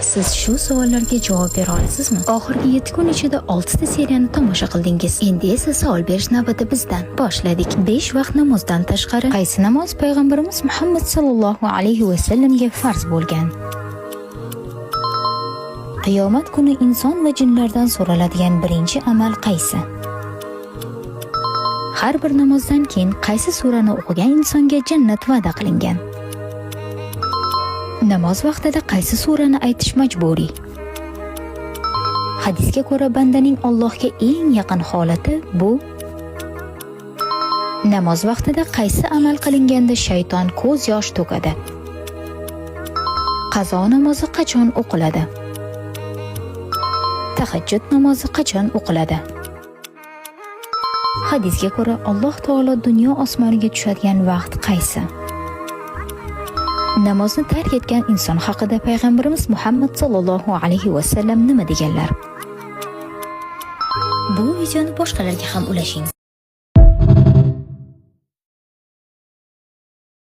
Siz shu savollarga javob bera olasizmi? Oxirgi 7 kun ichida 6 ta seriyani tomosha qildingiz. Endi esa savol berish navbati bizdan. Boshladik. 5 vaqt namozdan tashqari qaysi namoz payg'ambarimiz Muhammad sallallohu alayhi va sallamga farz bo'lgan? Qiyomat kuni inson va jinlardan so'raladigan birinchi amal qaysi? Har bir namozdan keyin qaysi surani o'qigan insonga jannat va'da qilingan? Namoz vaqtida qaysi surani aytish majburiy? Hadisga ko'ra bandaning Allohga eng yaqin holati bu. Namoz vaqtida qaysi amal qilinganda shayton ko'z yosh to'kadi? Qazo namozi qachon o'qiladi? Tahajjud namozi qachon o'qiladi? Hadisga ko'ra Alloh taolo dunyo osmoniga tushadigan vaqt qaysi? Namozni tark etgan inson haqida payg'ambarimiz Muhammad sallallohu alayhi va sallam nima deganlar? Bu videoni boshqalarga ham ulashing.